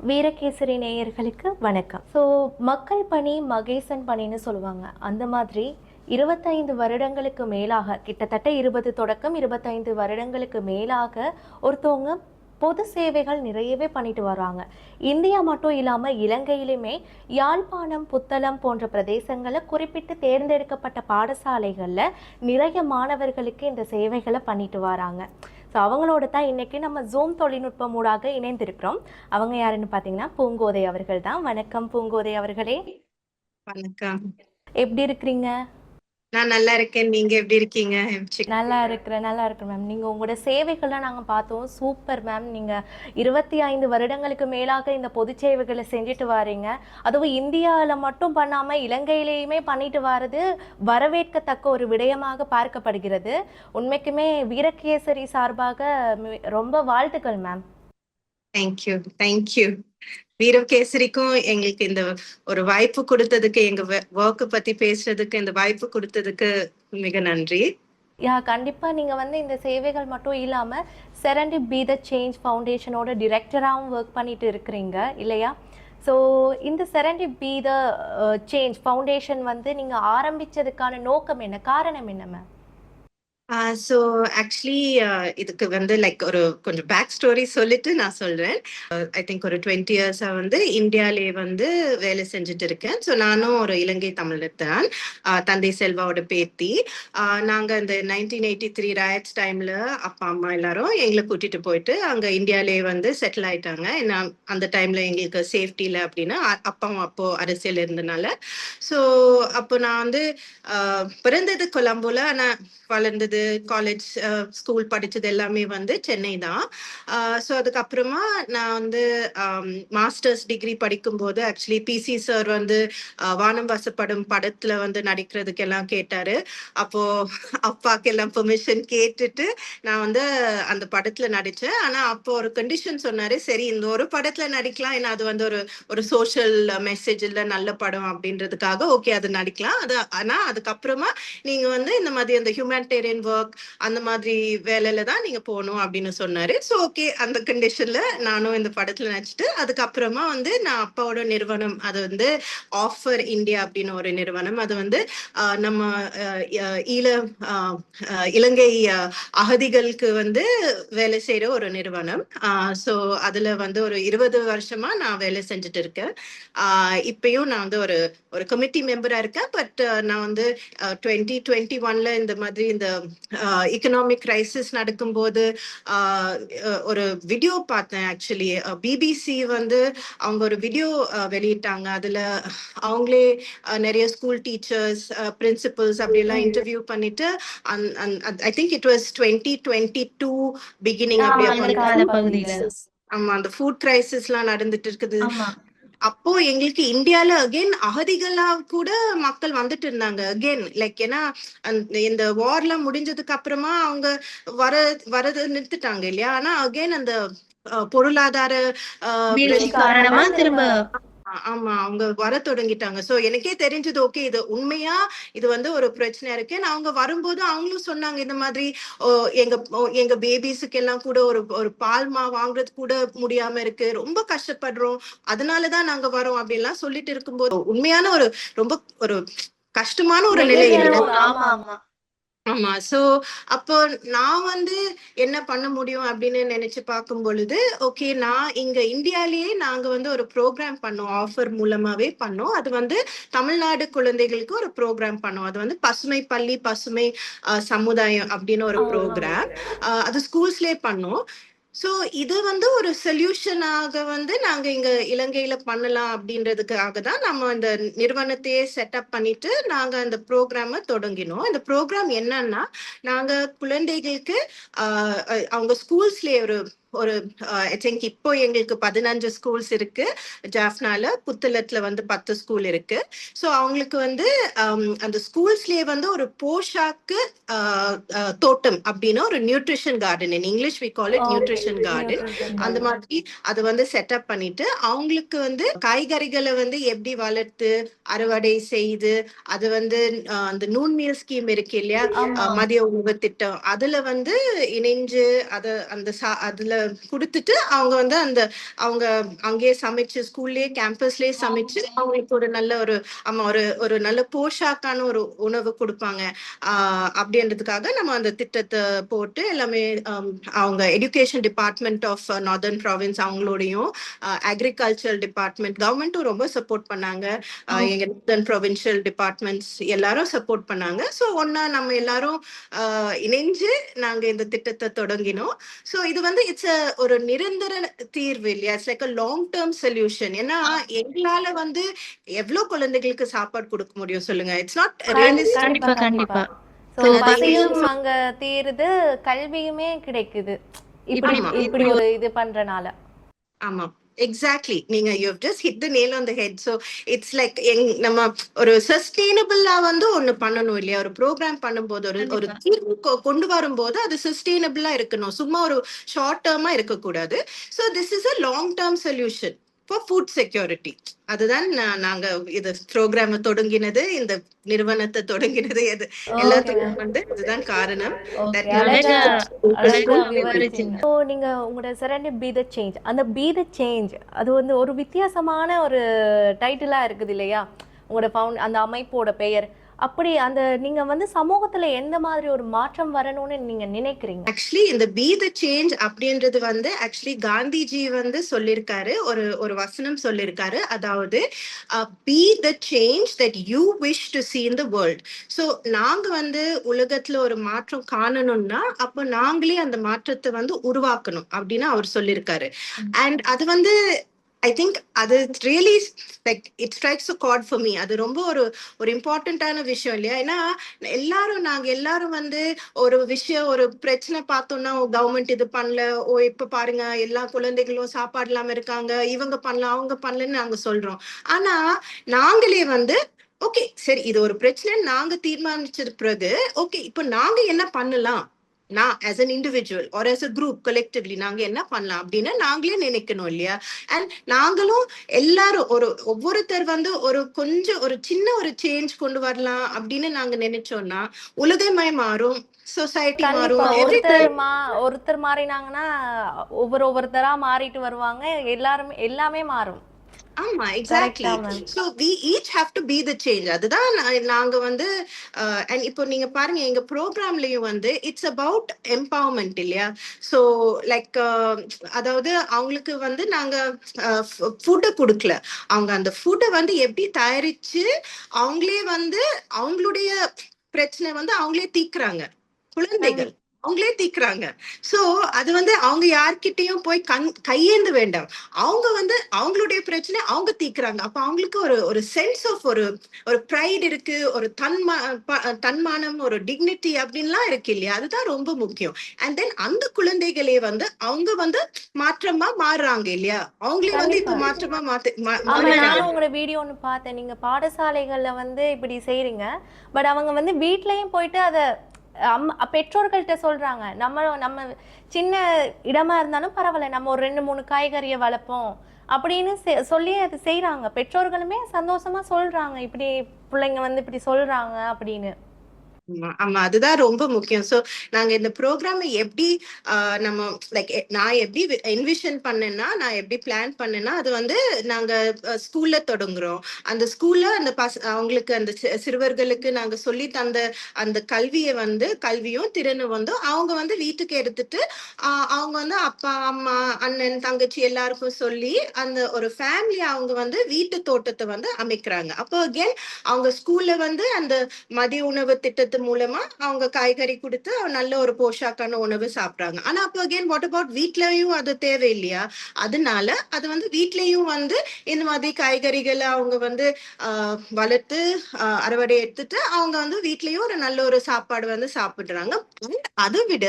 வீரகேசரி நேயர்களுக்கு வணக்கம். ஸோ மக்கள் பணி மகேசன் பணின்னு சொல்லுவாங்க. அந்த மாதிரி 25 வருடங்களுக்கு மேலாக, கிட்டத்தட்ட 20 தொடக்கம் 25 வருடங்களுக்கு மேலாக ஒருத்தவங்க பொது சேவைகள் நிறையவே பண்ணிட்டு வராங்க. இந்தியா மட்டும் இல்லாமல் இலங்கையிலுமே யாழ்ப்பாணம், புத்தளம் போன்ற பிரதேசங்களில் குறிப்பிட்டு தேர்ந்தெடுக்கப்பட்ட பாடசாலைகளில் நிறைய மாணவர்களுக்கு இந்த சேவைகளை பண்ணிட்டு வராங்க. ஸோ அவங்களோட தான் இன்னைக்கு நம்ம ஜூம் தொழில்நுட்பம் ஊடாக இணைந்திருக்கிறோம். அவங்க யாருன்னு பார்த்தீங்கன்னா பூங்கோதை அவர்கள் தான். வணக்கம் பூங்கோதை அவர்களே. வணக்கம். எப்படி இருக்கிறீங்க? நான் நல்லா இருக்கேன். நீங்க எப்படி இருக்கீங்க? நல்லா இருக்கிறேன் மேம். நீங்கள் உங்களோட சேவைகள்லாம் நாங்கள் பார்த்தோம். Super ma'am. நீங்கள் 25 வருடங்களுக்கு மேலாக இந்த பொது சேவைகளை செஞ்சுட்டு வாரீங்க. அதுவும் இந்தியாவில் மட்டும் பண்ணாமல் இலங்கையிலேயுமே பண்ணிட்டு வர்றது வரவேற்கத்தக்க ஒரு விடயமாக பார்க்கப்படுகிறது. உண்மைக்குமே வீரகேசரி சார்பாக ரொம்ப வாழ்த்துக்கள் மேம். Thank you thank you. வீரகேசரிக்கும் எங்களுக்கு இந்த ஒரு வாய்ப்பு கொடுத்ததுக்கு, எங்க ஒர்க் பத்தி பேசுறதுக்கு இந்த வாய்ப்பு கொடுத்ததுக்கு மிக நன்றி. கண்டிப்பாக நீங்கள் இந்த சேவைகள் மட்டும் இல்லாமல் Serendib B the change ஃபவுண்டேஷனோட டிரெக்டராகவும் work பண்ணிட்டு இருக்கிறீங்க இல்லையா? ஸோ இந்த Serendib B the change foundation நீங்கள் ஆரம்பித்ததுக்கான நோக்கம் என்ன, காரணம் என்ன மேம்? ஸோ ஆக்சுவலி இதுக்கு லைக் ஒரு கொஞ்சம் பேக் ஸ்டோரி சொல்லிட்டு நான் சொல்றேன். ஐ திங்க் ஒரு 20 இயர்ஸா இந்தியாலே வேலை செஞ்சுட்டு இருக்கேன். ஸோ நானும் ஒரு இலங்கை தமிழர் தான். தந்தை செல்வாவோட பேத்தி. நாங்க இந்த 1983 ரயட்ஸ் டைம்ல அப்பா அம்மா எல்லாரும் எங்களை கூட்டிட்டு போயிட்டு அங்க இந்தியாலே செட்டில் ஆயிட்டாங்க. ஏன்னா அந்த டைம்ல எங்களுக்கு சேஃப்டி இல்லை அப்படின்னு. அப்பா அப்போ அரசியல் இருந்தனால. ஸோ அப்போ நான் பிறந்தது கொலம்போல, ஆனா வளர்ந்தது காலேஜ் ஸ்கூல் படிச்சது எல்லாமே சென்னை தான். ஸோ அதுக்கப்புறமா நான் மாஸ்டர்ஸ் டிகிரி படிக்கும்போது ஆக்சுவலி பிசி சார் வானம் வசப்படும் படத்துல நடிக்கிறதுக்கு எல்லாம் கேட்டாரு. அப்போ அப்பாக்கு எல்லாம் பெர்மிஷன் கேட்டுட்டு நான் அந்த படத்துல நடிச்சேன். ஆனா அப்போ ஒரு கண்டிஷன் சொன்னாரு, சரி இந்த ஒரு படத்துல நடிக்கலாம், ஏன்னா அது ஒரு சோஷியல் மெசேஜ் இல்ல, நல்ல படம் அப்படின்றதுக்காக ஓகே அது நடிக்கலாம். அது ஆனா அதுக்கப்புறமா நீங்க இந்த மாதிரி அந்த ஹியூமனிடேரியன் ஒர்க் அந்த மாதிரி வேலையில தான் நீங்க போகணும் அப்படின்னு சொன்னாரு. ஸோ ஓகே, அந்த கண்டிஷன்ல நானும் இந்த படத்துல நடிச்சுட்டு அதுக்கப்புறமா நான் அப்பாவோட நிறுவனம், அது ஆஃபர் இந்தியா அப்படின்னு ஒரு நிறுவனம். அது நம்ம இலங்கை அகதிகளுக்கு வேலை செய்யற ஒரு நிறுவனம். ஸோ அதுல ஒரு 20 வருஷமா நான் வேலை செஞ்சுட்டு இருக்கேன். இப்பயும் நான் ஒரு கமிட்டி மெம்பரா இருக்கேன். பட் நான் 2021ல இந்த மாதிரி இந்த எக்கனாமிக் கிரைசிஸ் நடக்கும்போது ஒரு வீடியோ பார்த்தேன். ஆக்சுவலி பிபிசி அவங்க ஒரு வீடியோ வெளியிட்டாங்க. அதுல அவங்களே நிறைய ஸ்கூல் டீச்சர்ஸ், பிரின்சிபல்ஸ் அப்படி எல்லாம் இன்டர்வியூ பண்ணிட்டு I think it was 2022 beginning. ஆமா, அந்த ஃபுட் கிரைசிஸ் எல்லாம் நடந்துட்டு இருக்குது. அப்போ எங்களுக்கு இந்தியால அகெயின் அகதிகளா கூட மக்கள் வந்துட்டு இருந்தாங்க அகெயின். லைக் ஏன்னா இந்த வார்லாம் முடிஞ்சதுக்கு அப்புறமா அவங்க வரது நிறுத்திட்டாங்க இல்லையா? ஆனா அகெயின் அந்த பொருளாதார காரணமா திரும்ப ஆமா அவங்க வர தொடங்கிட்டாங்க. சோ எனக்கே தெரிஞ்சது, ஓகே இது உண்மையா இது ஒரு பிரச்சனையா இருக்கு. அவங்க வரும்போது அவங்களும் சொன்னாங்க இந்த மாதிரி எங்க பேபிஸுக்கு எல்லாம் கூட ஒரு பால்மா வாங்குறது கூட முடியாம இருக்கு, ரொம்ப கஷ்டப்படுறோம், அதனாலதான் நாங்க வரோம் அப்படின்லாம் சொல்லிட்டு இருக்கும்போது உண்மையான ரொம்ப ஒரு கஷ்டமான ஒரு நிலை. ஆமா. சோ அப்போ நான் என்ன பண்ண முடியும் அப்படின்னு நினைச்சு பார்க்கும் பொழுது, ஓகே நான் இங்க இந்தியாலேயே நாங்க ஒரு ப்ரோக்ராம் பண்ணோம், ஆஃபர் மூலமாவே பண்ணோம். அது தமிழ்நாடு குழந்தைகளுக்கு ஒரு ப்ரோக்ராம் பண்ணோம். அது பசுமை பள்ளி பசுமை சமுதாயம் அப்படின்னு ஒரு ப்ரோக்ராம். அது ஸ்கூல்ஸ்லயே பண்ணோம். சோ இது ஒரு சொல்யூஷனாக நாங்க இங்க இலங்கையில பண்ணலாம் அப்படின்றதுக்காக தான் நம்ம இந்த நிறுவனத்தையே செட்டப் பண்ணிட்டு நாங்க அந்த ப்ரோக்ராம தொடங்கினோம். இந்த ப்ரோக்ராம் என்னன்னா, நாங்க குழந்தைகளுக்கு அவங்க ஸ்கூல்ஸ்லயே ஒரு ஐ திங்க் இப்போ எங்களுக்கு 15 ஸ்கூல்ஸ் இருக்கு. ஜாஃப்னால, புத்தளத்துல 10 ஸ்கூல் இருக்கு. ஸோ அவங்களுக்கு அந்த ஸ்கூல்ஸ்லயே ஒரு போஷாக்கு தோட்டம் அப்படின்னு ஒரு nutrition garden, in English we call it nutrition garden. அந்த மாதிரி அது செட்டப் பண்ணிட்டு அவங்களுக்கு காய்கறிகளை எப்படி வளர்த்து அறுவடை செய்து அது அந்த நூன் மீல் ஸ்கீம் இருக்கு இல்லையா, மதிய உணவு திட்டம், அதுல இணைஞ்சு அதுல கொடுத்துட்டு அவங்க வந்து அவங்க அங்கேயே சமைச்சு ஸ்கூல்லயே கேம்பஸ்லயே சமைச்சு அவங்களுக்கு ஒரு நல்ல ஒரு ஒரு நல்ல போஷாக்கான ஒரு உணவு கொடுப்பாங்க. அப்படின்றதுக்காக நம்ம அந்த திட்டத்தை போட்டு எல்லாமே அவங்க education department of northern province அவங்களோடையும் அக்ரிகல்ச்சர் டிபார்ட்மெண்ட் கவர்மெண்ட்டும் ரொம்ப சப்போர்ட் பண்ணாங்க. எங்க நார்தர்ன் ப்ரொவின்ஷியல் டிபார்ட்மெண்ட்ஸ் எல்லாரும் சப்போர்ட் பண்ணாங்க. ஸோ ஒன்னா நம்ம எல்லாரும் இணைஞ்சு நாங்க இந்த திட்டத்தை தொடங்கினோம். ஸோ இது வந்து இட்ஸ் ஒரு நிரந்தர தீர்வு இல்லையா? It's like a long term solution. ஏன்னா எங்களால வந்து எவ்வளவு குழந்தைகளுக்கு சாப்பாடு கொடுக்க முடியும் சொல்லுங்க? It's not realistic. கண்டிப்பா கண்டிப்பா So, பசியும் அங்க தீருது, கல்வியுமே கிடைக்குது இப்படி இப்படி ஒரு இது பண்றனால. ஆமா, எக்ஸாக்ட்லி. நீங்க you have just hit the nail on the head. So it's like நம்ம ஒரு சஸ்டெயினபிளா வந்து ஒன்னு பண்ணணும் இல்லையா? ஒரு ப்ரோக்ராம் பண்ணும்போது ஒரு தீர்வு கொண்டு வரும்போது அது சஸ்டெயினபிளா இருக்கணும். சும்மா ஒரு ஷார்ட் டேர்மா இருக்கக்கூடாது. So this is a long term solution for food security. அதுதான் நாங்க இது ப்ரோக்ராம் தொடங்கினது, இந்த நிறுவனத்தை தொடங்கினது, இது எல்லாத்துக்கும் வந்து இதுதான் காரணம். நீங்க உங்களோட சரண்டர் பி த சேஞ்ச், அந்த பி த சேஞ்ச் அது வந்து ஒரு வித்தியாசமான ஒரு டைட்டிலா இருக்குது இல்லையா? உங்களோட அந்த அமைப்போட பெயர் அப்படி அந்த நீங்க வந்து சமூகத்துல எந்த மாதிரி ஒரு மாற்றம் வரணும்னு நீங்க நினைக்கிறீங்க? ஆக்சுவலி இந்த பி த சேஞ்ச் அப்படின்றது வந்து ஆக்சுவலி காந்திஜி வந்து சொல்லியிருக்காரு, ஒரு வசனம் சொல்லியிருக்காரு. அதாவது be the change that you wish to see in the world. So நாங்க வந்து உலகத்துல ஒரு மாற்றம் காணணும்னா அப்போ நாங்களே அந்த மாற்றத்தை வந்து உருவாக்கணும் அப்படின்னு அவர் சொல்லியிருக்காரு. அண்ட் அது வந்து ஐ திங்க் அது really like it strikes a card for me. அது ரொம்ப ஒரு இம்பார்ட்டன்டான விஷயம் இல்லையா? ஏன்னா நாங்க எல்லாரும் வந்து ஒரு விஷயம், ஒரு பிரச்சனை பார்த்தோம்னா கவர்மெண்ட் இது பண்ணல, இப்ப பாருங்க எல்லா குழந்தைகளும் சாப்பாடு இல்லாம இருக்காங்க, இவங்க பண்ணல அவங்க பண்ணலன்னு நாங்க சொல்றோம். ஆனா நாங்களே வந்து ஓகே சரி இது ஒரு பிரச்சனை நாங்க தீர்மானிச்சது பிறகு ஓகே இப்ப நாங்க என்ன பண்ணலாம், நான் as an individual or as a group collectively நாங்க என்ன பண்ணலாம் அப்படின்னு நாங்களே நினைக்கணும் இல்லையா? அண்ட் நாங்களும் எல்லாரும் ஒவ்வொருத்தர் வந்து கொஞ்சம் ஒரு சின்ன ஒரு சேஞ்ச் கொண்டு வரலாம் அப்படின்னு நாங்க நினைச்சோம்னா உலகமே மாறும், சொசைட்டி மாறும். ஒருத்தர் மாறினாங்கன்னா ஒவ்வொருத்தரா மாறிட்டு வருவாங்க, எல்லாமே மாறும். ஆமா, exactly. So we each have to be the change. அதுதான் நாங்க வந்து and இப்போ நீங்க பாருங்க எங்க ப்ரோக்ராம்லயும் வந்து இட்ஸ் அபவுட் எம்பவர்மெண்ட் இல்லையா? சோ லைக் அதாவது அவங்களுக்கு வந்து நாங்க ஃபுட்டை கொடுக்கல, அவங்க அந்த ஃபுட்டை வந்து எப்படி தயாரிச்சு அவங்களே வந்து அவங்களுடைய பிரச்சனை வந்து அவங்களே தீக்குறாங்க, குழந்தைகள் அவங்களே தீக்குறாங்க. சோ அது வந்து அவங்க யார்கிட்டயும் போய் கையேந்து வேண்டாம், அவங்க வந்து அவங்களுடைய பிரச்சனை அவங்க தீக்குறாங்க. அப்ப அவங்களுக்கு ஒரு சென்ஸ் ஆஃப் ஒரு ப்ரைட் இருக்கு, ஒரு தன்மானம், ஒரு டிக்னிட்டி அப்படின்லாம் இருக்கு இல்லையா? அதுதான் ரொம்ப முக்கியம். அண்ட் தென் அந்த குழந்தைகளே வந்து அவங்க வந்து மாற்றமா மாறுறாங்க இல்லையா? அவங்களே வந்து இப்ப மாற்றமா நானும் உங்களோட வீடியோ ஒண்ணு பார்த்தேன், நீங்க பாடசாலைகள்ல வந்து இப்படி செய்றீங்க, பட் அவங்க வந்து வீட்லயும் போயிட்டு அதை பெற்றோர்கள்ட்ட சொல்றாங்க, நம்ம சின்ன இடமா இருந்தாலும் பரவாயில்ல, நம்ம ஒரு 2-3 காய்கறியை வளர்ப்போம் அப்படின்னு சொல்லி அது செய்யறாங்க. பெற்றோர்களுமே சந்தோஷமா சொல்றாங்க, இப்படி பிள்ளைங்க வந்து இப்படி சொல்றாங்க அப்படின்னு. ஆமா, அதுதான் ரொம்ப முக்கியம். சோ நாங்க இந்த ப்ரோக்ராம் எப்படி நம்ம லைக் நான் எப்படி என்விஷன் பண்ணேன்னா, நான் எப்படி பிளான் பண்ணேன்னா, அது வந்து நாங்க ஸ்கூல்ல தொடங்குறோம். அந்த ஸ்கூல்ல அந்த அவங்களுக்கு அந்த சிறுவர்களுக்கு நாங்க சொல்லி தந்த அந்த கல்வியும் திறனும் வந்து அவங்க வந்து வீட்டுக்கு எடுத்துட்டு அவங்க வந்து அப்பா அம்மா அண்ணன் தங்கச்சி எல்லாருக்கும் சொல்லி அந்த ஒரு ஃபேமிலி அவங்க வந்து வீட்டு தோட்டத்தை வந்து அமைக்கிறாங்க. அப்போ அகேன் அவங்க ஸ்கூல்ல வந்து அந்த மதிய உணவு திட்டத்து மூலமா அவங்க காய்கறி கொடுத்து நல்ல ஒரு போஷாக்கான உணவு சாப்பிடுறாங்க. ஆனா அப்போ அகேன் வாட் அபவுட் வீட்லயும் அது தேவை இல்லையா? அதனால அது வந்து வீட்லயும் வந்து இந்த மாதிரி காய்கறிகளை அவங்க வந்து வளர்த்து அறுவடை எடுத்துட்டு அவங்க வந்து வீட்லயும் ஒரு நல்ல ஒரு சாப்பாடு வந்து சாப்பிடுறாங்க. அதை விட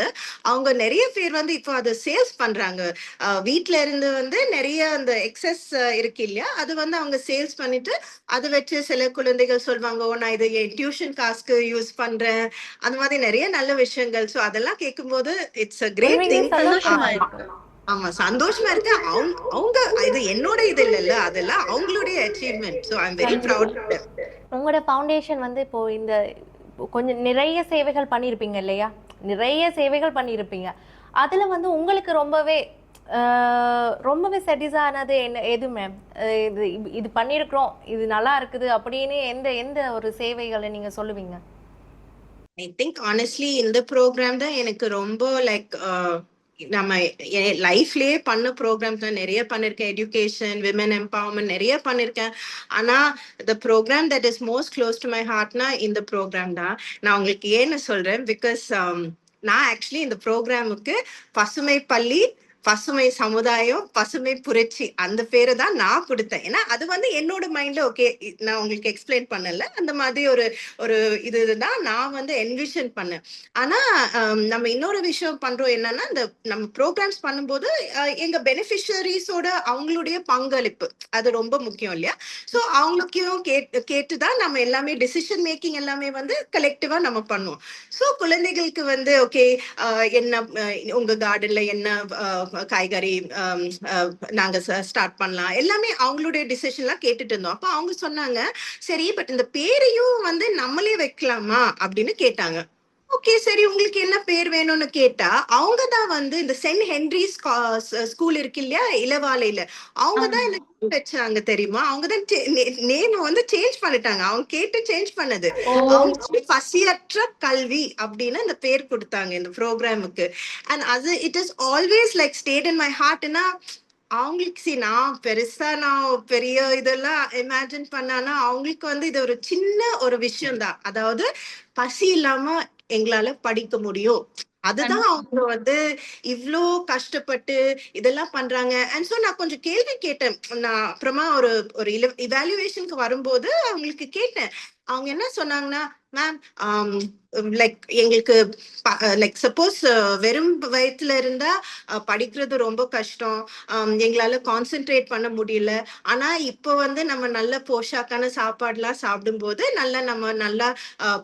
அவங்க நிறைய பேர் வந்து இப்போ அதை சேல்ஸ் பண்றாங்க. வீட்ல இருந்து வந்து நிறைய அந்த எக்ஸஸ் இருக்கு இல்லையா, அது வந்து அவங்க சேல்ஸ் பண்ணிட்டு அதை வச்சு சில குழந்தைகள் சொல்லுவாங்க, நான் இதை என் டியூஷன் காசுக்கு யூஸ் பண்றேன், அந்த மாதிரி நிறைய நல்ல விஷயங்கள். சோ அதெல்லாம் கேட்கும்போது இட்ஸ் a great thing. ஆமா, சந்தோஷமா இருக்கு. அவங்க இது என்னோட இது இல்லல்ல, அதெல்லாம் அவங்களுடைய achievement. So I am very proud of them. உங்களோட ஃபவுண்டேஷன் வந்து இப்போ இந்த கொஞ்சம் நிறைய சேவைகள் பண்ணியிருப்பீங்க இல்லையா? நிறைய சேவைகள் பண்ணியிருப்பீங்க. அதுல வந்து உங்களுக்கு ரொம்பவே ரொம்பவே சாட்டிஸ்ஃபை ஆனது என்ன எது மேம்? இது இது பண்ணியிருக்கிறோம், இது நல்லா இருக்குது அப்படின்னு எந்த எந்த ஒரு சேவைகளை நீங்க சொல்லுவீங்க? ஐ திங்க் ஆனஸ்ட்லி இந்த ப்ரோக்ராம் தான் எனக்கு ரொம்ப லைக் நம்ம லைஃப்லயே பண்ண ப்ரோக்ராம் தான் நிறைய பண்ணிருக்கேன். எஜுகேஷன், விமன் எம்பவர்மெண்ட் நிறைய பண்ணிருக்கேன். ஆனா the program that is most close to my ஹார்ட்னா இந்த ப்ரோக்ராம் தான். நான் உங்களுக்கு ஏன்னு சொல்றேன், பிகாஸ் நான் ஆக்சுவலி இந்த ப்ரோக்ராமுக்கு பசுமை பள்ளி, பசுமை சமுதாயம், பசுமை புரட்சி அந்த பேரை தான் நான் கொடுத்தேன். ஏன்னா அது வந்து என்னோட மைண்ட்ல ஓகே, நான் உங்களுக்கு எக்ஸ்பிளைன் பண்ணல, அந்த மாதிரி ஒரு ஒரு இதுதான் நான் வந்து என்விஷன் பண்ணேன். ஆனா நம்ம இன்னொரு விஷயம் பண்றோம் என்னன்னா, இந்த நம்ம ப்ரோக்ராம்ஸ் பண்ணும்போது எங்க பெனிஃபிஷரிஸோட அவங்களுடைய பங்களிப்பு அது ரொம்ப முக்கியம் இல்லையா? ஸோ அவங்களுக்கும் கேட்டுதான் நம்ம எல்லாமே டிசிஷன் மேக்கிங் எல்லாமே வந்து கலெக்டிவா நம்ம பண்ணுவோம். ஸோ குழந்தைகளுக்கு வந்து ஓகே, என்ன உங்க கார்டன்ல என்ன காய்கறி நாங்க ஸ்டார்ட் பண்ணலாம், எல்லாமே அவங்களுடைய டிசிஷன்லாம் கேட்டுட்டு இருந்தோம். அப்ப அவங்க சொன்னாங்க, சரி பட் இந்த பேரையும் வந்து நம்மளே வைக்கலாமா அப்படின்னு கேட்டாங்க. ஓகே சரி, உங்களுக்கு என்ன பேர் வேணும்னு கேட்டா, அவங்க தான் வந்து இந்த சென்ட் ஹென்ரிஸ் ஸ்கூல் இருக்கு இல்லையா இளவாலையில, அவங்க தான் இந்த name வச்சாங்க தெரியுமா? அவங்க தான் நேம் வந்து சேஞ்ச் பண்ணிட்டாங்க. அவங்க கேட்டு சேஞ்ச் பண்ணது. ஓ. அவங்க வந்து பசியற்ற கல்வி அப்படின்னு இந்த பேர் கொடுத்தாங்க இந்த ப்ரோக்ராமுக்கு. அண்ட் அது it is always like stayed in my ஹார்ட்னா, அவங்களுக்கு நான் பெருசா நான் பெரிய இதெல்லாம் இமேஜின் பண்ணானா, அவங்களுக்கு வந்து இது ஒரு சின்ன ஒரு விஷயம் தான். அதாவது பசி இல்லாம எங்களால படிக்க முடியும். அதுதான் அவங்க வந்து இவ்ளோ கஷ்டப்பட்டு இதெல்லாம் பண்றாங்க. அண்ட் சோ நான் கொஞ்சம் கேள்வி கேட்டேன். நான் அப்புறமா ஒரு ஒரு இவாலுவேஷனுக்கு வரும்போது அவங்களுக்கு கேட்டேன். அவங்க என்ன சொன்னாங்கன்னா, மேம் லைக் எங்களுக்கு லைக் சப்போஸ் வெறும் வயித்துல இருந்தா படிக்கிறது ரொம்ப கஷ்டம், எங்களால கான்சென்ட்ரேட் பண்ண முடியல. ஆனா இப்போ வந்து நம்ம நல்ல போஷாக்கான சாப்பாடுலாம் சாப்பிடும்போது நம்ம நல்லா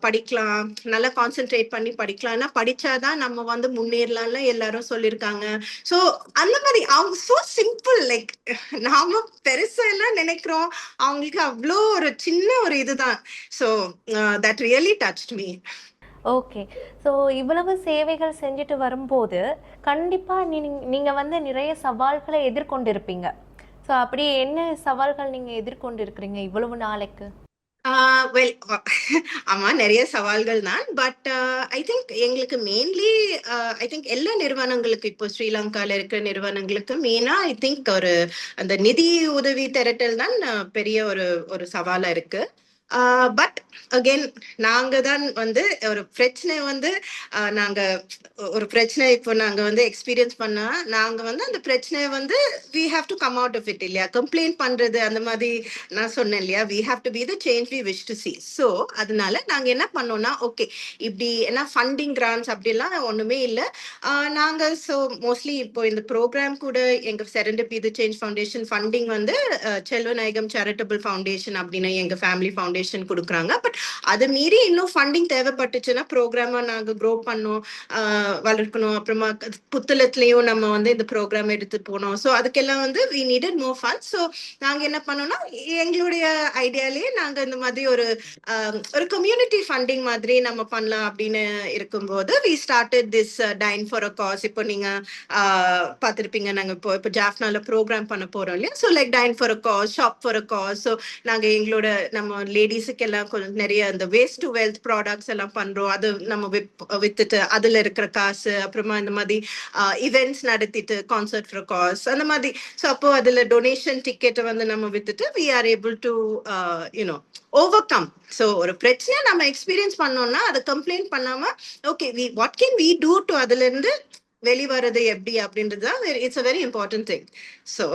படிக்கலாம், நல்லா கான்சென்ட்ரேட் பண்ணி படிக்கலாம்னா படிச்சாதான் நம்ம வந்து முன்னேறலாம்னு எல்லாரும் சொல்லியிருக்காங்க. சோ அந்த மாதிரி அவங்க சோ சிம்பிள், லைக் நாம பெருசா எல்லாம் நினைக்கிறோம், அவங்களுக்கு அவ்வளோ ஒரு சின்ன ஒரு இதுதான். So that really touched me. Okay. So இவ்வளவு சேவைகள் செஞ்சுட்டு வரும்போது, கண்டிப்பா நீங்க வந்து நிறைய சவால்களை எதிர்கொண்டிருப்பீங்க. ஸோ அப்படி என்ன சவால்கள் நீங்க எதிர்கொண்டிருக்கிறீங்க இவ்வளவு நாளைக்கு? வெல் ஆமா, நிறைய சவால்கள் தான். பட் ஐ திங்க் எங்களுக்கு மெயின்லி ஐ திங்க் எல்லா நிறுவனங்களுக்கு இப்போ ஸ்ரீலங்கால இருக்கிற நிறுவனங்களுக்கு மெயினா ஐ திங்க் ஒரு அந்த நிதி உதவி திரட்டல் தான் பெரிய ஒரு ஒரு சவாலா இருக்கு. பட் அகெயின் நாங்க தான் வந்து ஒரு பிரச்சனை வந்து நாங்க ஒரு பிரச்சனை இப்போ நாங்க வந்து எக்ஸ்பீரியன்ஸ் பண்ணா, நாங்க வந்து அந்த பிரச்சனையை வந்து we have to come out of it இல்லையா? கம்ப்ளைண்ட் பண்றது அந்த மாதிரி நான் சொன்னேன் இல்லையா? we have to be the change we wish to see. So அதனால நாங்க என்ன பண்ணோம்னா, ஓகே இப்படி என்ன ஃபண்டிங் கிராண்ட்ஸ் அப்படிலாம் ஒண்ணுமே இல்லை. நாங்க ஸோ மோஸ்ட்லி இப்போ இந்த ப்ரோக்ராம் கூட எங்க செரண்டபி தி சேஞ்ச் ஃபவுண்டேஷன் ஃபண்டிங் வந்து செல்வநாயகம் சேரிட்டபிள் ஃபவுண்டேஷன் அப்படின்னு எங்க ஃபேமிலி ஃபவுண்டேஷன் கொடுக்குறாங்க. பட் அதை மீறி இன்னும் ஃபண்டிங் தேவைப்பட்டுச்சுன்னா ப்ரோக்ராமை நாங்க க்ரோ பண்ணோம், வளர்க்கணும். அப்புறமா புத்தளத்துலயும் நம்ம வந்து இந்த ப்ரோக்ராம் எடுத்து போனோம். ஸோ அதுக்கெல்லாம் வந்து we needed more fund. So நாங்க என்ன பண்ணோம்னா, எங்களுடைய ஐடியாலேயே நாங்க இந்த மாதிரி ஒரு ஒரு கம்யூனிட்டி ஃபண்டிங் மாதிரி நம்ம பண்ணலாம் அப்படின்னு இருக்கும்போது we started this dine for a cause. இப்போ நீங்க பார்த்துருப்பீங்க, நாங்க இப்போ ஜாஃப்னால ப்ரோக்ராம் பண்ண போறோம் இல்லையா? So like time for a cos, shop for a cos. So நாங்க எங்களோட நம்ம லேடிஸுக்கு எல்லாம் கொஞ்சம் நிறைய இந்த வேஸ்ட் டு வெல்த் ப்ராடக்ட்ஸ் எல்லாம் பண்றோம். அது நம்ம வித்துட்டு அதுல இருக்கிற காசு, அப்புறமா இந்த மாதிரி இவெண்ட்ஸ் நடத்திட்டு கான்சர்ட் ஃபார் காஸ் அந்த மாதிரி. ஸோ அப்போ அதுல டொனேஷன் டிக்கெட்டை வந்து நம்ம வித்துட்டு we are able to you know overcome. So ஒரு பிரச்சனை நம்ம எக்ஸ்பீரியன்ஸ் பண்ணோம்னா அதை கம்ப்ளைண்ட் பண்ணாம okay what can we do to அதுல இருந்து வெளிவரது எப்படி அப்படின்றது தான் it's a very important thing. So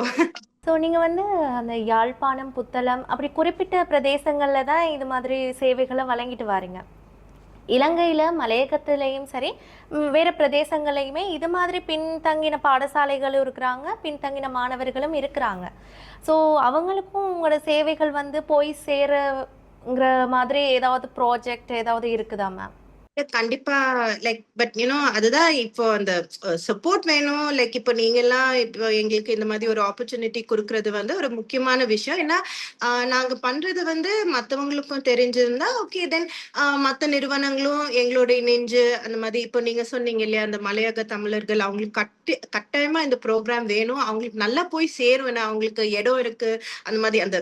so நீங்க வந்து அந்த யாழ்ப்பாணம், புத்தளம் அப்படி குறிப்பிட்ட பிரதேசங்கள்ல தான் இது மாதிரி சேவைகளை வழங்கிட்டு வாரீங்க. இலங்கையில மலையகத்திலையும் சரி, வேற பிரதேசங்களையுமே இது மாதிரி பின்தங்கின பாடசாலைகளும் இருக்கிறாங்க, பின்தங்கின மாணவர்களும் இருக்கிறாங்க. ஸோ அவங்களுக்கும் உங்களோட சேவைகள் வந்து போய் சேருங்கிற மாதிரி ஏதாவது ப்ராஜெக்ட் ஏதாவது இருக்குதா மேம்? கண்டிப்பா. லைக் பட் அதுதான் இப்போ அந்த சப்போர்ட் வேணும். லைக் இப்போ நீங்க எல்லாம் இப்போ எங்களுக்கு இந்த மாதிரி ஒரு ஆப்பர்ச்சுனிட்டி குடுக்குறது வந்து ஒரு முக்கியமான விஷயம். ஏன்னா நாங்க பண்றது வந்து மத்தவங்களுக்கும் தெரிஞ்சிருந்தா ஓகே தென் மத்த நிறுவனங்களும் எங்களோட இணைஞ்சு அந்த மாதிரி இப்போ நீங்க சொன்னீங்க இல்லையா அந்த மலையக தமிழர்கள் அவங்களுக்கு கட்டாயமா இந்த ப்ரோக்ராம் வேணும். அவங்களுக்கு நல்லா போய் சேரும். ஏன்னா அவங்களுக்கு இடம் இருக்கு. அந்த மாதிரி அந்த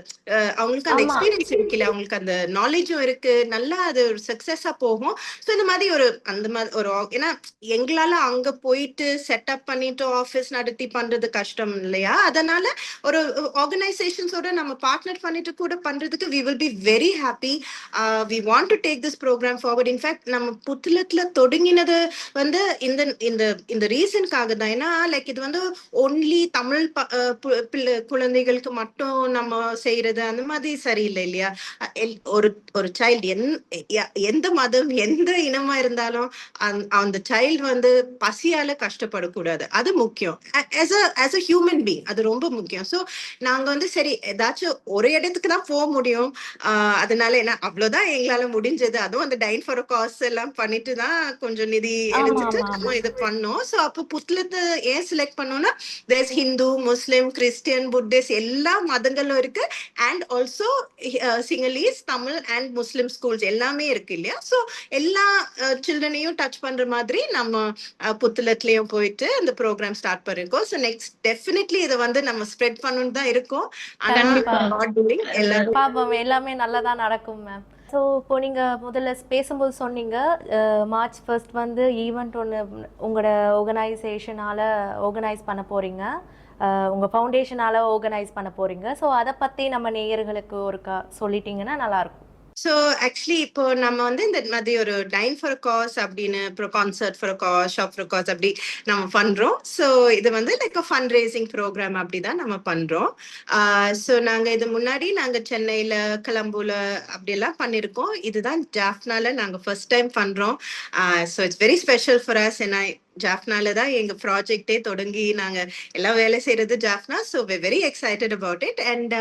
அவங்களுக்கு அந்த ஆமா. எக்ஸ்பீரியன்ஸ் இருக்குல்ல, அவங்களுக்கு அந்த நாலேஜும் இருக்கு. நல்லா அது ஒரு சக்சஸா போகும். சோ இந்த மாதிரி அந்த மாதிரி ஏன்னா எங்களால அங்க போயிட்டு செட்டப் பண்ணிட்டு ஆபீஸ் நடத்தி பண்றது கஷ்டம் இல்லையா? அதனால ஒரு ஆர்கனைசேஷன்ஸோட நம்ம பார்ட்னர் பண்ணிட்டு கூட பண்றதுக்கு we will be very happy. We want to take this program forward. In fact நம்ம புத்தளத்துல தொடங்கினது வந்து இந்த இந்த இந்த ரீசனுக்காக தான். ஏன்னா லைக் இது வந்து ஒன்லி தமிழ் குழந்தைகளுக்கு மட்டும் நம்ம செய்யறது அந்த மாதிரி சரியில்லை இல்லையா? ஒரு ஒரு சைல்டு எந்த மதம் எந்த இனமா இருந்தாலும் அந்த சைல்டு வந்து பசியால கஷ்டப்படக்கூடாது. அது முக்கியம். as a human being அது ரொம்ப முக்கியம். சோ நாங்க வந்து சரி ஏதாச்சும் ஒரு இடத்துக்கு தான் போக முடியும். அதனால என்ன அவ்வளவுதான் எங்களால முடிஞ்சது. அதுவும் அந்த டைன் ஃபார் காஸ் எல்லாம் பண்ணிட்டு தான் கொஞ்சம் நிதி ஆமா, எடுத்துட்டு ஆமா, ஆமா. நம்ம இது பண்ணோம். சோ அப்போ புத்தளத்தை ஏன் செலக்ட் பண்ணோம்னா there's ஹிந்து, முஸ்லிம், கிறிஸ்டியன், புத்திஸ்ட் எல்லா மதங்களும் இருக்கு. And also Sinhalese, Tamil and Muslim schools எல்லாமே இருக்கு இல்லையா? சோ எல்லா சில்ட்ரனையும் டச் பண்ற மாதிரி நம்ம புத்தளத்துலயும் போயிட்டு அந்த ப்ரோக்ராம் ஸ்டார்ட் பண்ணிருக்கோம். ஸோ நெக்ஸ்ட் டெஃபினெட்லி இதை வந்து நம்ம ஸ்ப்ரெட் பண்ணணும்னு தான் இருக்கோம். ஆனா கண்டிப்பா. God willing எல்லாரும் பாப்போம். எல்லாமே நல்லதா நடக்கும் மேம். ஸோ இப்போ நீங்க முதல்ல பேசும்போது சொன்னீங்க, மார்ச் 1 வந்து ஈவெண்ட் ஒண்ணு உங்களோட ஆர்கனைசேஷனால ஆர்கனைஸ் பண்ண போறீங்க. உங்க ஃபவுண்டேஷனால ஆர்கனைஸ் பண்ண போறீங்க. ஸோ அத பத்தி நம்ம நேயர்களுக்கு ஒருக்கா சொல்லிட்டீங்கன்னா நல்லா இருக்கும். ஸோ ஆக்சுவலி இப்போ நம்ம வந்து இந்த மாதிரி ஒரு டைன் ஃபார் காஸ் அப்படின்னு அப்புறம் concert for cause, shop for cause அப்படி நம்ம பண்றோம். ஸோ இது வந்து லைக் ஃபண்ட் ரேசிங் ப்ரோக்ராம் அப்படிதான் நம்ம பண்றோம். ஸோ நாங்க இது முன்னாடி நாங்க சென்னையில, கலம்பூர்ல அப்படியெல்லாம் பண்ணிருக்கோம். இதுதான் ஜாஃப்னால நாங்க ஃபர்ஸ்ட் டைம் பண்றோம். So it's very special for us. ஏன்னா ஜாஃப்னால தான் எங்க ப்ராஜெக்டே தொடங்கி நாங்க எல்லாம் வேலை செய்யறது Jaffna. So very excited about it. And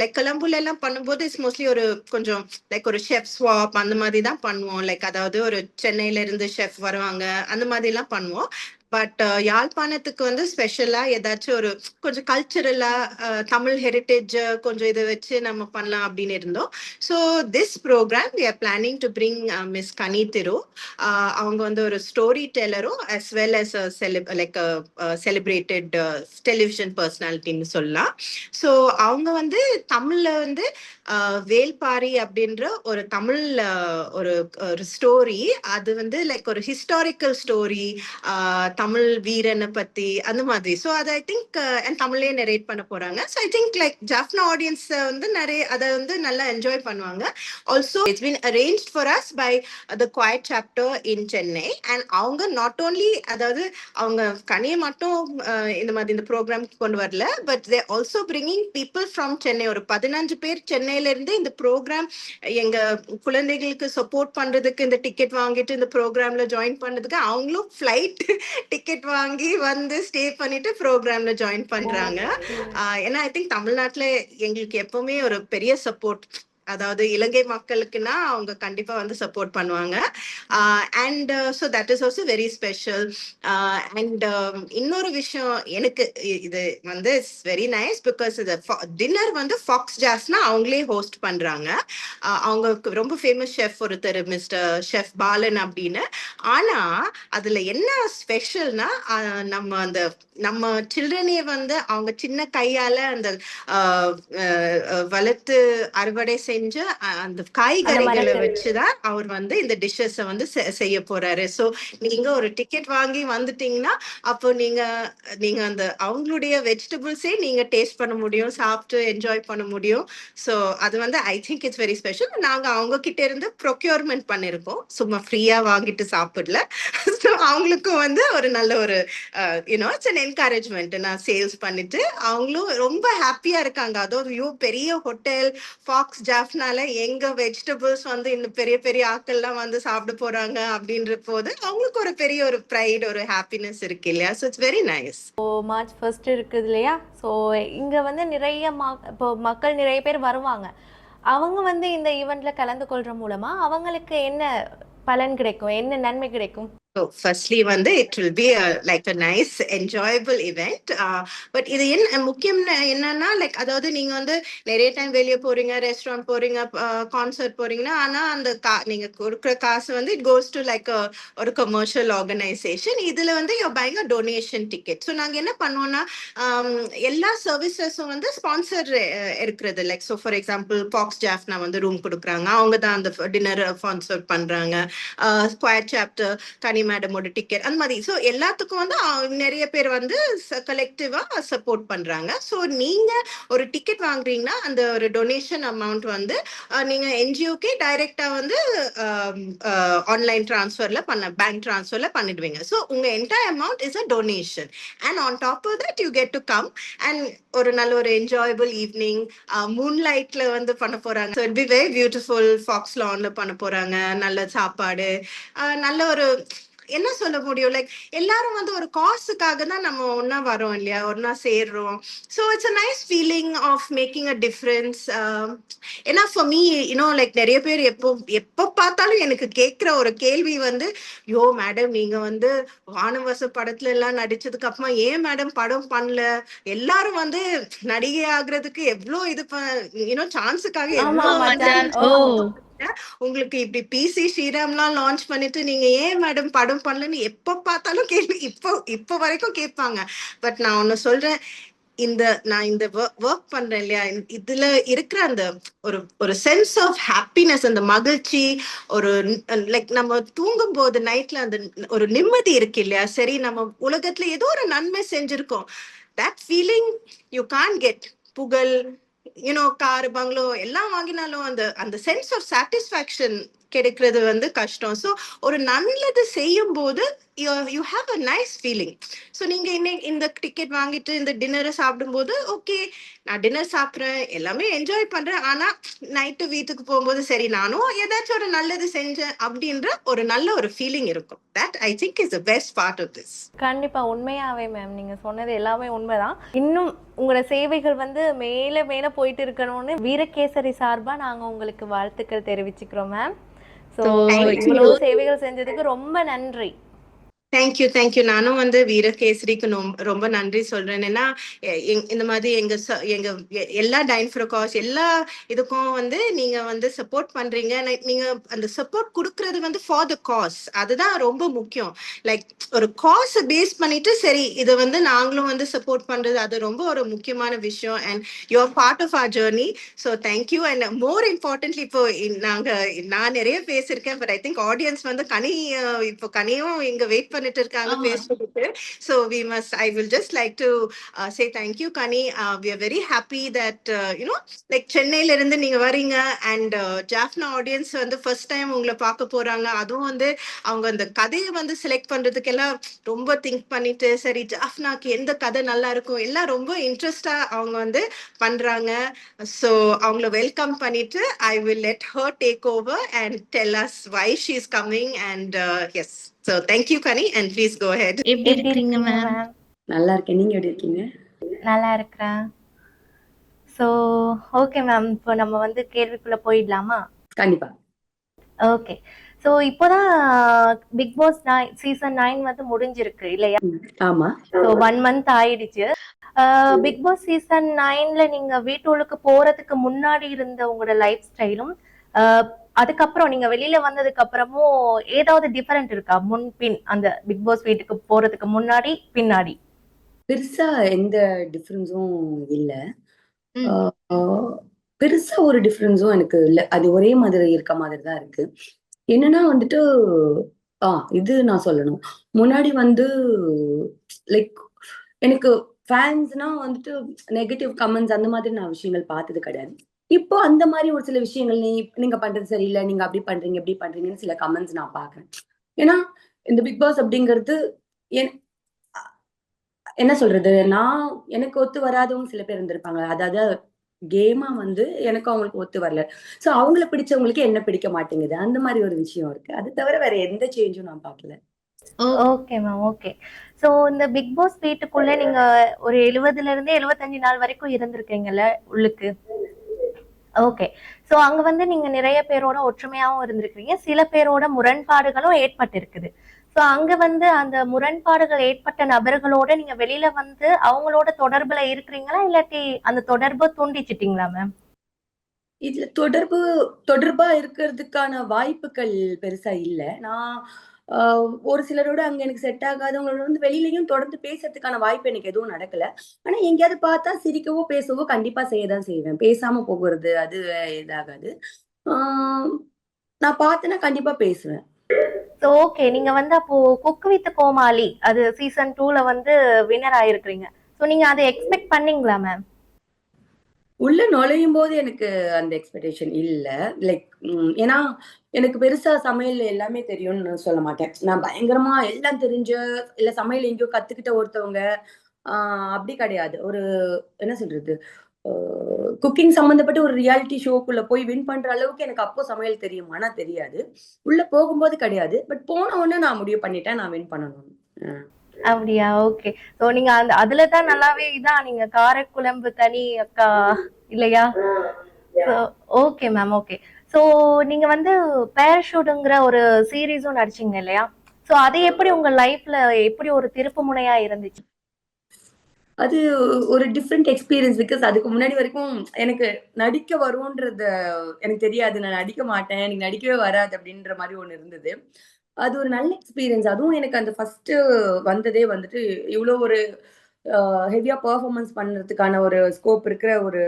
like கலம்பூர்ல எல்லாம் பண்ணும்போது இட்ஸ் மோஸ்ட்லி ஒரு கொஞ்சம் லைக் ஒரு ஷெஃப் ஸ்வாப் அந்த மாதிரி தான் பண்ணுவோம். லைக் அதாவது ஒரு சென்னையில இருந்து ஷெஃப் வருவாங்க அந்த மாதிரி எல்லாம் பண்ணுவோம். பட் யாழ்ப்பாணத்துக்கு வந்து ஸ்பெஷலா ஏதாச்சும் ஒரு கொஞ்சம் கல்ச்சரலா தமிழ் ஹெரிட்டேஜ் கொஞ்சம் இதை வச்சு நம்ம பண்ணலாம் அப்படின்னு இருந்தோம். So this program we are planning to bring Miss Kani Thiru. அவங்க வந்து ஒரு ஸ்டோரி டெல்லரும் as well as like celebrated television பர்சனாலிட்டின்னு சொல்லலாம். ஸோ அவங்க வந்து தமிழ்ல வந்து வேல்பாரி அப்படின்ற ஒரு தமிழ் ஒரு ஒரு ஸ்டோரி, அது வந்து லைக் ஒரு ஹிஸ்டாரிக்கல் ஸ்டோரி, தமிழ் வீரனை பத்தி அந்த மாதிரி. ஸோ அதை ஐ திங்க் தமிழ்லயே நரேட் பண்ண போறாங்க. So I think like Jaffna audience வந்து நிறைய அதை வந்து நல்லா என்ஜாய் பண்ணுவாங்க. Also it's been arranged for us by the Kuwait chapter in Chennai. And அவங்க நாட் ஓன்லி அதாவது அவங்க கனியை மட்டும் இந்த மாதிரி இந்த ப்ரோக்ராம் கொண்டு வரல, but they also bringing people from Chennai. ஒரு 15 பேர் சென்னையில இருந்து இந்த ப்ரோக்ராம் எங்க குழந்தைகளுக்கு சப்போர்ட் பண்றதுக்கு இந்த டிக்கெட் வாங்கிட்டு இந்த ப்ரோக்ராம்ல ஜாயின் பண்ணதுக்கு அவங்களும் ஃபிளைட் டிக்கெட் வாங்கி வந்து ஸ்டே பண்ணிட்டு ப்ரோக்ராம்ல ஜாயின் பண்றாங்க. ஏன்னா ஐ திங்க் தமிழ்நாட்டுல எங்களுக்கு எப்பவுமே ஒரு பெரிய சப்போர்ட், அதாவது இலங்கை மக்களுக்குன்னா அவங்க கண்டிப்பா வந்து சப்போர்ட் பண்ணுவாங்க. And so that is also very special. And இன்னொரு விஷயம் எனக்கு இது வந்து இட்ஸ் வெரி நைஸ் பிகாஸ் இது டின்னர் வந்து ஃபாக்ஸ் ஜாஸ்னா அவங்களே ஹோஸ்ட் பண்றாங்க. அவங்க ரொம்ப ஃபேமஸ் ஷெஃப் ஒருத்தர் மிஸ்டர் ஷெஃப் பாலன் அப்படின்னு. ஆனா அதுல என்ன ஸ்பெஷல்னா நம்ம சில்ட்ரனே வந்து அவங்க சின்ன கையால அந்த வளர்த்து அறுவடை செஞ்சு அந்த காய்கறிகளை வச்சுதான் அவர் வந்து இந்த டிஷ்ஷஸ் வந்து செய்ய போறாரு. சோ நீங்க ஒரு டிக்கெட் வாங்கி வந்துட்டீங்கன்னா அப்போ நீங்க அந்த அவங்களுடைய வெஜிடபிள்ஸே நீங்க டேஸ்ட் பண்ண முடியும், சாப்பிட்டு என்ஜாய் பண்ண முடியும். சோ அது வந்து I think it's very special. நாங்க அவங்க கிட்ட இருந்து ப்ரொக்யூர்மெண்ட் பண்ணிருக்கோம், சும்மா ஃப்ரீயா வாங்கிட்டு சாப்பிடல. ஸோ அவங்களுக்கும் வந்து ஒரு நல்ல ஒரு இட்ஸ் அன் என்கரேஜ்மெண்ட். நான் சேல்ஸ் பண்ணிட்டு அவங்களும் ரொம்ப ஹாப்பியா இருக்காங்க. அதோ பெரிய ஹோட்டல் ஃபாக்ஸ் ஜாஃப்னால எங்க வெஜிடபிள்ஸ் வந்து இன்னும் பெரிய பெரிய ஆட்கள்லாம் வந்து சாப்பிட போறாங்க அப்படின்ற போது அவங்களுக்கு ஒரு பெரிய ஒரு ப்ரைட், ஒரு ஹாப்பினஸ் இருக்கு இல்லையா? So it's very nice. So March 1 இருக்குது இல்லையா? ஸோ இங்க வந்து நிறைய இப்போ மக்கள் நிறைய பேர் வருவாங்க. அவங்க வந்து இந்த ஈவெண்ட்ல கலந்து கொள்ற மூலமா அவங்களுக்கு என்ன பலன் கிடைக்கும்? என்ன நன்மை கிடைக்கும்? So firstly வந்து it will be like a nice enjoyable event. But இது என்ன முக்கியம் என்னன்னா லைக் அதாவது நீங்க வந்து நிறைய டைம் வெளியே போறீங்க, ரெஸ்டாரண்ட் போறீங்க, கான்சர்ட் போறீங்கன்னா ஆனா அந்த நீங்க கொடுக்குற காசு வந்து இட் கோஸ் டு லைக் ஒரு கமர்ஷியல் ஆர்கனைசேஷன். இதுல வந்து you பைங் a donation ticket. So நாங்க என்ன பண்ணுவோம்னா எல்லா சர்வீசஸும் வந்து ஸ்பான்சர் இருக்கிறது. Like so for example box Jaffna வந்து ரூம் கொடுக்குறாங்க, அவங்க தான் அந்த டின்னர் ஸ்பான்சர் பண்றாங்க. ஸ்கொயர் சாப்டர் கனி மேடமோட டிக்கெட் அந்த மாதிரி. ஸோ எல்லாத்துக்கும் வந்து நிறைய பேர் வந்து கலெக்டிவா சப்போர்ட் பண்றாங்க. ஸோ நீங்க ஒரு டிக்கெட் வாங்குறீங்கன்னா அந்த ஒரு டொனேஷன் அமௌண்ட் வந்து நீங்க என்ஜிஓக்கே டைரக்டா வந்து ஆன்லைன் டிரான்ஸ்ஃபர்ல பேங்க் டிரான்ஸ்ஃபர்ல பண்ணிடுவீங்க. ஸோ உங்க entire amount is a donation and on top of that you get to come and ஒரு நல்ல ஒரு என்ஜாயபிள் ஈவினிங் மூன் லைட்ல வந்து பண்ண போறாங்க. So it be very beautiful. Fox லான்ல பண்ண போறாங்க, நல்ல சாப்பாடு, நல்ல ஒரு என்ன சொல்ல முடியும் லைக் எல்லாரும் வந்து ஒரு காசுக்காக தான் நம்ம ஒன்னா வரோம் இல்லையா, ஒன்னா சேர்றோம். So it's a nice feeling of making a difference. ஏன்னா ஃபார் மீ யூனோ லைக் நிறைய பேர் எப்போ பார்த்தாலும் எனக்கு கேட்குற ஒரு கேள்வி வந்து, யோ மேடம் நீங்க வந்து வானவச படத்துல எல்லாம் நடிச்சதுக்கு அப்புறமா ஏன் மேடம் படம் பண்ணல? எல்லாரும் வந்து நடிகை ஆகுறதுக்கு எவ்வளோ இது யூனோ சான்ஸுக்காக ஆமா எவ்வளோ ஆமா வந்து சான்ஸ். ஓ உங்களுக்கு இப்படி பிசி ஸ்ரீராம்லாம் லான்ச் பண்ணிட்டு நீங்க ஏன் மேடம் படம் பண்ணலன்னு எப்ப பார்த்தாலும் கேள்வி இப்போ வரைக்கும் கேட்பாங்க. பட் நான் ஒண்ணு சொல்றேன், நான் இந்த ஒர்க் பண்றேன் இல்லையா, இதுல இருக்கிற அந்த ஒரு ஒரு சென்ஸ் ஆஃப் ஹாப்பினஸ், அந்த மகிழ்ச்சி, ஒரு லைக் நம்ம தூங்கும் போது நைட்ல அந்த ஒரு நிம்மதி இருக்கு இல்லையா, சரி நம்ம உலகத்துல ஏதோ ஒரு நன்மை செஞ்சிருக்கோம், that feeling you can get. புகழ், யூனோ கார் பங்களோ எல்லாம் வாங்கினாலும் அந்த அந்த சென்ஸ் ஆஃப் சாட்டிஸ்ஃபேக்ஷன் கிடைக்கிறது வந்து கஷ்டம். ஸோ ஒரு நல்லது செய்யும் போது you have a nice feeling. So நீங்க இன்னைக்கு இந்த டிக்கெட் வாங்கிட்டு இந்த டின்னரை சாப்பிடும்போது ஓகே நான் டின்னர் சாப்பிட்றேன், எல்லாமே என்ஜாய் பண்றேன், ஆனா நைட்டு வீட்டுக்கு போகும்போது சரி நானும் ஏதாச்சும் ஒரு நல்லது செஞ்சேன் அப்படின்ற ஒரு நல்ல ஒரு ஃபீலிங் இருக்கும். That I think is the best part of this. கண்டிப்பா உண்மையாவே மேம் நீங்க சொன்னது எல்லாமே உண்மைதான். இன்னும் உங்களோட சேவைகள் வந்து மேல மேல போயிட்டு இருக்கணும்னு வீரகேசரி சார்பா நாங்க உங்களுக்கு வாழ்த்துக்கள் தெரிவிச்சுக்கிறோம் மேம். ஸோ இவ்வளவு சேவைகள் செஞ்சதுக்கு ரொம்ப நன்றி. தேங்க்யூ. நானும் வந்து வீரகேசரிக்கு ரொம்ப நன்றி சொல்றேன். ஏன்னா இந்த மாதிரி எங்க எல்லா டைன் ஃபார் காஸ் எல்லா இதுக்கும் வந்து நீங்க வந்து சப்போர்ட் பண்றீங்க. நீங்க அந்த சப்போர்ட் கொடுக்கறது வந்து ஃபார் த காஸ், அதுதான் ரொம்ப முக்கியம். லைக் ஒரு காஸ் பேஸ் பண்ணிட்டு சரி இது வந்து நாங்களும் வந்து சப்போர்ட் பண்றது, அது ரொம்ப ஒரு முக்கியமான விஷயம். And you are part of our journey. So thank you. And more importantly இப்போ நான் நிறைய பேசியிருக்கேன், பட் ஐ திங்க் ஆடியன்ஸ் வந்து இப்போ கனியும் இங்க வெயிட் பண்ணிட்டு இருக்காங்க பேசுறதுக்கு. So I will just like to say thank you Kani. We are very happy that like சென்னையில இருந்து நீங்க வரீங்க and ஜாஃப்னா ஆடியன்ஸ் வந்து ஃபர்ஸ்ட் டைம் உங்களை பார்க்க போறாங்க. அதுவும் வந்து அவங்க அந்த கதையை வந்து செலக்ட் பண்றதுக்கு எல்லாம் ரொம்ப திங்க் பண்ணிட்டு சரி ஜாஃப்னாக்கு எந்த கதை நல்லா இருக்கும் எல்லாம் ரொம்ப இன்ட்ரெஸ்டா அவங்க வந்து பண்றாங்க. ஸோ அவங்கள வெல்கம் பண்ணிட்டு I will let her take over and tell us why she is coming and yes. So thank you Kani and please go ahead. எப்படி எப்படி இருக்கீங்க இருக்கீங்க மேம்? மேம்? நல்லா இருக்கேன். நீங்க எப்படி இருக்கீங்க? நல்லா இருக்கிறேன். ஸோ ஓகே மேம், இப்போ நம்ம வந்து கேள்விக்குள்ள போயிடலாமா? கண்டிப்பா. ஓகே. ஸோ இப்போதான் பிக் பாஸ் சீசன் 9 வந்து முடிஞ்சிருக்கு இல்லையா? ஆமா. ஸோ 1 month ஆயிடுச்சு. பிக் பாஸ் சீசன் 9ல நீங்க வீட்டுக்கு போறதுக்கு முன்னாடி இருந்த உங்களோட லைஃப் ஸ்டைலும் அதுக்கப்புறம் நீங்க வெளியில வந்ததுக்கு அப்புறமும் ஏதாவது டிஃபரெண்ட் இருக்கா? முன்பின் அந்த பிக் பாஸ் வீட்டுக்கு போறதுக்கு முன்னாடி பின்னாடி பெருசா எந்த டிஃபரன்ஸும் இல்ல. பெருசா ஒரு டிஃபரன்ஸும் எனக்கு இல்ல. அது ஒரே மாதிரி இருக்க மாதிரி தான் இருக்கு. என்னன்னா வந்துட்டு இது நான் சொல்லணும். முன்னாடி வந்து லைக் எனக்கு ஃபேன்ஸ்னா வந்துட்டு நெகட்டிவ் கமெண்ட்ஸ் அந்த மாதிரி நான் விஷயங்கள் பார்த்தது கிடையாது. இப்போ அந்த மாதிரி ஒரு சில விஷயங்கள் நீங்க பண்றது சரியில்லை, நீங்க அப்படி பண்றீங்க இப்படி பண்றீங்கன்னு சில கமெண்ட்ஸ் நான் பாக்குறேன். ஏன்னா இந்த பிக் பாஸ் அப்படிங்கிறது என்ன சொல்றது, எனக்கு ஒத்து வராதவங்க சில பேர் இருந்திருப்பாங்க. அதாவது கேமா வந்து எனக்கு அவங்களுக்கு ஒத்து வரல. சோ அவங்கள பிடிச்சவங்களுக்கு என்ன பிடிக்க மாட்டேங்குது, அந்த மாதிரி ஒரு விஷயம் இருக்கு. அது தவிர வேற எந்த சேஞ்சும் நான் பார்க்கல. Okay ma'am. ஓகே. ஸோ இந்த பிக் பாஸ் வீட்டுக்குள்ள நீங்க ஒரு 70ல இருந்து 75 நாள் வரைக்கும் இருந்திருக்கீங்கல்ல உள்ளுக்கு. ஓகே. சோ அங்க வந்து நீங்க நிறைய பேரோட ஒற்றுமையாவும் இருந்திருக்கிறீங்க. சில பேரோட முரண்பாடுகளும் ஏற்பட்டிருக்குது. சோ அங்க வந்து அந்த முரண்பாடுகள் ஏற்பட்ட நபர்களோட நீங்க வெளியில வந்து அவங்களோட தொடர்புல இருக்கிறீங்களா? இல்லாட்டி அந்த தொடர்ப துண்டிச்சிட்டீங்களா மேம்? இதுல தொடர்பா இருக்கிறதுக்கான வாய்ப்புகள் பெருசா இல்ல. நான் அ ஒரு சிலரோட அங்க எனக்கு செட் ஆகாதவங்களோட வந்து வெளியிலயும் தொடர்ந்து பேசுறதுக்கான வாய்ப்பு எனக்கு எதுவும் நடக்கல. ஆனா எங்கேயாவது பார்த்தா சிரிக்கவோ, பேசவோ கண்டிப்பா செய்ய தான் செய்வேன். பேசாம போகுறது அது இதாகாது. ஆ நான் பார்த்தேன்னா கண்டிப்பா பேசுவேன். So okay. நீங்க வந்து அப்போ குக் வித் கோமாளி அது சீசன் 2ல வந்து வின்னர் ஆயிருக்கிறீங்க. சோ நீங்க அத எக்ஸ்பெக்ட் பண்ணீங்களா மேம்? உள்ள நுழையும்போது எனக்கு அந்த எக்ஸ்பெக்டேஷன் இல்ல. லைக் ஏன்னா, எனக்கு பெருசா சமையல் எல்லாமே தெரியும்னு நான் சொல்ல மாட்டேன். நான் பயங்கரமா எல்லாம் தெரிஞ்ச, இல்ல சமையல் எங்கேயோ கத்துக்கிட்ட ஒருத்தவங்க, ஆ அப்படி கிடையாது. ஒரு என்ன சொல்றது? அ குக்கிங் சம்மந்தப்பட்ட ஒரு ரியாலிட்டி ஷோக்குள்ள போய் வின் பண்ற அளவுக்கு எனக்கு அப்போ சமையல் தெரியுமான்னா தெரியாது. உள்ள போகும்போது கிடையாது. பட் போன உடனே நான் முடிவு பண்ணிட்டேன், நான் வின் பண்ணணும்னு. அ. அப்படியா? ஓகே. சோ நீங்க அந்த அதுல தான் நல்லாவே இதானீங்க. காரக்குழம்பு தனி அக்கா இல்லையா? So okay ma'am. Okay. So நீங்க வந்து பேராசூட்ங்கிற ஒரு சீரிஸும் நடிச்சீங்க இல்லையா? சோ அது எப்படி உங்க லைஃப்ல எப்படி ஒரு திருப்பு முனையா இருந்துச்சு? அது ஒரு டிஃபரெண்ட் எக்ஸ்பீரியன்ஸ். பிகாஸ் அதுக்கு முன்னாடி வரைக்கும் எனக்கு நடிக்க வரும்ன்றது எனக்கு தெரியாது. நான் நடிக்க மாட்டேன். எனக்கு நடிக்கவே வராது அப்படின்ற மாரி ஒண்ணு இருந்தது. அது ஒரு நல்ல எக்ஸ்பீரியன்ஸ். அதுவும் எனக்கு அந்த ஃபர்ஸ்ட்டு வந்ததே வந்துட்டு இவ்ளோ ஒரு ஹெவியா பெர்ஃபார்மன்ஸ் பண்றதுக்கான ஒரு ஸ்கோப் இருக்கிற ஒரு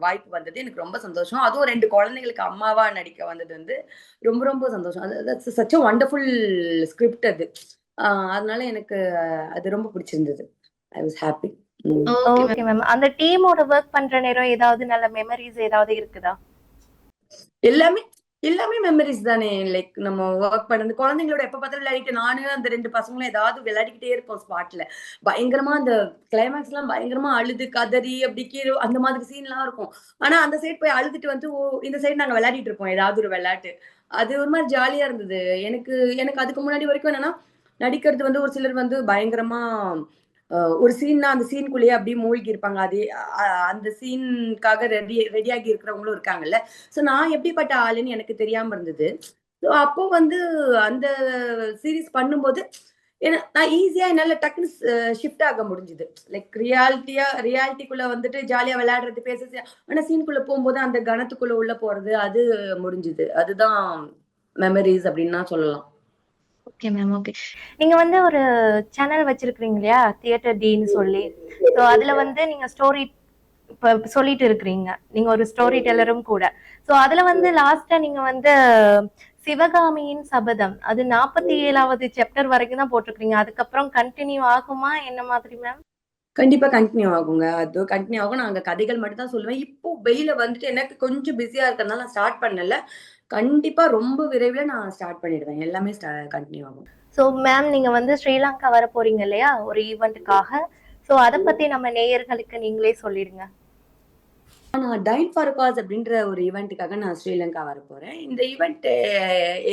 வாய்ப்பு வந்தது. எனக்கு ரொம்ப சந்தோஷம். அதுவும் 2 குழந்தைங்களுக்கு அம்மாவா நடிக்க வந்தது வந்து ரொம்ப ரொம்ப சந்தோஷம். அது that's such a wonderful script அது. அ அதனால எனக்கு அது ரொம்ப பிடிச்சிருந்தது. I was happy. Hmm. Okay okay ma'am. அந்த டீமோட வொர்க் பண்ற நேரம் ஏதாவது நல்ல மெமரீஸ் ஏதாவது இருக்குதா? எல்லாமே எல்லாமே மெமரீஸ் தானே. லைக் நம்ம வொர்க் பண்ணது குழந்தைங்களோட எப்ப பார்த்தாலும் விளையாடிட்டு நானு அந்த 2 பசங்களும் ஏதாவது விளையாடிக்கிட்டே இருப்போம் ஸ்பாட்ல. பயங்கரமா அந்த கிளைமாக்ஸ்லாம் பயங்கரமா அழுது, கதறி அப்படி கீழ அந்த மாதிரி சீன்லாம் இருக்கும். ஆனா அந்த சைடு போய் அழுதுட்டு வந்து, இந்த சைடு நாங்க விளையாடிட்டு இருப்போம் ஏதாவது ஒரு விளையாட்டு. அது ஒரு மாரி ஜாலியா இருந்தது. எனக்கு எனக்கு அதுக்கு முன்னாடி வரைக்கும் என்னன்னா, நடிக்கிறது வந்து ஒரு சிலர் வந்து பயங்கரமா ஒரு சீன்னா அந்த சீன்குள்ளேயே அப்படியே மூழ்கி இருப்பாங்க. அதே அந்த சீனுக்காக ரெடியாகி இருக்கிறவங்களும் இருக்காங்கல்ல. ஸோ நான் எப்படிப்பட்ட ஆளுன்னு எனக்கு தெரியாம இருந்தது. ஸோ அப்போ வந்து அந்த சீரிஸ் பண்ணும்போது, நான் ஈஸியா என்னால டக்குனு ஷிஃப்ட் ஆக முடிஞ்சுது. லைக் ரியாலிட்டிக்குள்ள வந்துட்டு ஜாலியா விளையாடுறது, பேசுறது. ஆனா சீனுக்குள்ள போம்போது அந்த கணத்துக்குள்ள உள்ள போறது, அது முடிஞ்சுது. அதுதான் மெமரீஸ் அப்படின்னு தான் சொல்லலாம். Okay ma'am. ஓகே. நீங்க வந்து ஒரு சேனல் வச்சிருக்கிறீங்க இல்லையா? தியேட்டர் டீன்னு சொல்லி. சோ அதுல வந்து நீங்க ஸ்டோரி இப்ப சொல்லிட்டு இருக்கிறீங்க. நீங்க ஒரு ஸ்டோரி டெல்லரும் கூட. சோ அதுல வந்து லாஸ்ட்டா நீங்க வந்து சிவகாமியின் சபதம் அது 47வது சாப்டர் வரைக்கும் தான் போட்டிருக்கீங்க. அதுக்கப்புறம் கண்டினியூ ஆகுமா? என்ன மாதிரி மேம்? கண்டிப்பா கன்டின்யூ ஆகுங்க. அது கன்டின்யூ ஆகும். நான் அங்க கதைகள் மட்டும் தான் சொல்லுவேன். இப்போ வெளியில வந்துட்டு எனக்கு கொஞ்சம் பிஸியா இருக்கிறதுனால நான் ஸ்டார்ட் பண்ணல. கண்டிப்பா ரொம்ப விரைவில நான் ஸ்டார்ட் பண்ணிடுவேன். எல்லாமே கன்டின்யூ ஆகும். சோ மேம் நீங்க வந்து ஸ்ரீலங்கா வர போறீங்க இல்லையா? ஒரு ஈவென்ட்காக. சோ அத பத்தி நம்ம நேயர்களுக்கு நீங்களே சொல்லிடுங்க. நான் டைன் ஃபார் காஸ் அப்படின்ற ஒரு ஈவென்ட்டுக்காக நான் ஸ்ரீலங்கா வரப்போறேன். இந்த ஈவென்ட்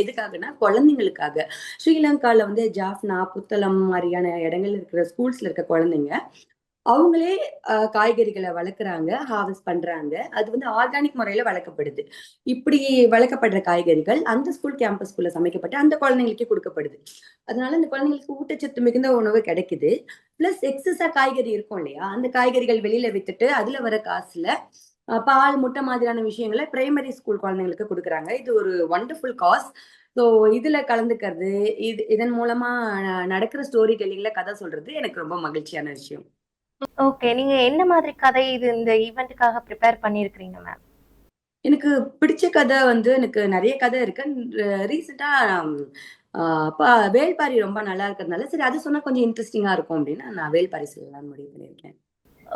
எதுக்காகன்னா, குழந்தைங்களுக்காக. ஸ்ரீலங்கால வந்து ஜாஃப்னா, புத்தளம் மாரியான இடங்கள்ல இருக்கிற ஸ்கூல்ஸ்ல இருக்க குழந்தைங்க, அவங்களே காய்கறிகள வளர்க்குறாங்க, ஹார்வெஸ்ட் பண்றாங்க. அது வந்து ஆர்கானிக் முறையில வளர்க்கப்படுது. இப்படி வளர்க்கப்படுற காய்கறிகள் அந்த ஸ்கூல் கேம்பஸ்குள்ள சமைக்கப்பட்டு அந்த குழந்தைங்களுக்கே குடுக்கப்படுது. அதனால அந்த குழந்தைங்களுக்கு ஊட்டச்சத்து மிகுந்த உணவு கிடைக்குது. பிளஸ் எக்ஸஸா காய்கறி இருக்கும் இல்லையா? அந்த காய்கறிகள் வெளியில வித்துட்டு, அதுல வர காசுல பால், முட்டை மாதிரியான விஷயங்கள பிரைமரி ஸ்கூல் குழந்தைங்களுக்கு குடுக்குறாங்க. இது ஒரு வண்டர்ஃபுல் காஸ். ஸோ இதுல கலந்துக்கிறது, இதன் மூலமா நடக்கிற ஸ்டோரி டெல்லிங்ல கதை சொல்றது எனக்கு ரொம்ப மகிழ்ச்சியான விஷயம். ஓகே. நீங்க என்ன மாதிரி கதை இது இந்த ஈவென்ட்காக பிரிப்பேர் பண்ணியிருக்கிறீங்க மேம்? எனக்கு பிடிச்ச கதை வந்து எனக்கு நெறைய கதை இருக்கு. ரீசென்ட்டா அ ப வேள்பாரி ரொம்ப நல்லா இருக்கிறதுனால, சரி அது சொன்னா கொஞ்சம் இன்ட்ரஸ்டிங்கா இருக்கும் அப்படின்னு நான் வேள்பாரி சொல்லலாம்னு முடிவு பண்ணியிருக்கேன்.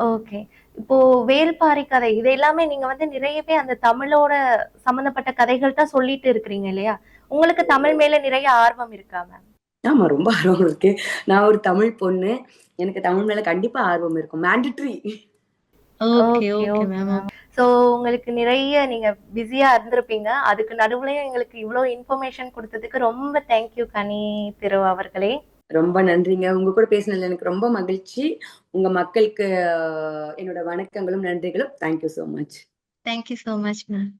ஓகே. இப்போ வேள்பாரி கதை இது எல்லாமே நீங்க வந்து நிறையவே அந்த தமிழோட சம்பந்தப்பட்ட கதைகள் தான் சொல்லிட்டு இருக்கிறீங்க இல்லையா? உங்களுக்கு தமிழ் மேல நிறைய ஆர்வம் இருக்கா மேம்? ஆமா ரொம்ப ஆர்வம் இருக்கு. நான் ஒரு தமிழ் பொண்ணு. எனக்கு தமிழ் மேல கண்டிப்பா ஆர்வம் இருக்கும். Mandatory. Okay, okay, okay okay ma'am. Ma'am. So உங்களுக்கு நிறைய நீங்க பிஸியா இருந்திருப்பீங்க. அதுக்கு நடுவுலயும் எங்களுக்கு இவ்ளோ இன்ஃபர்மேஷன் குடுத்ததுக்கு ரொம்ப தேங்க் யூ கனி திரு அவர்களே. ரொம்ப நன்றிங்க. உங்க கூட பேசினதுல எனக்கு ரொம்ப மகிழ்ச்சி. உங்க மக்களுக்கு என்னோட வணக்கங்களும், நன்றிகளும். Thank you so much. Thank you so much ma'am.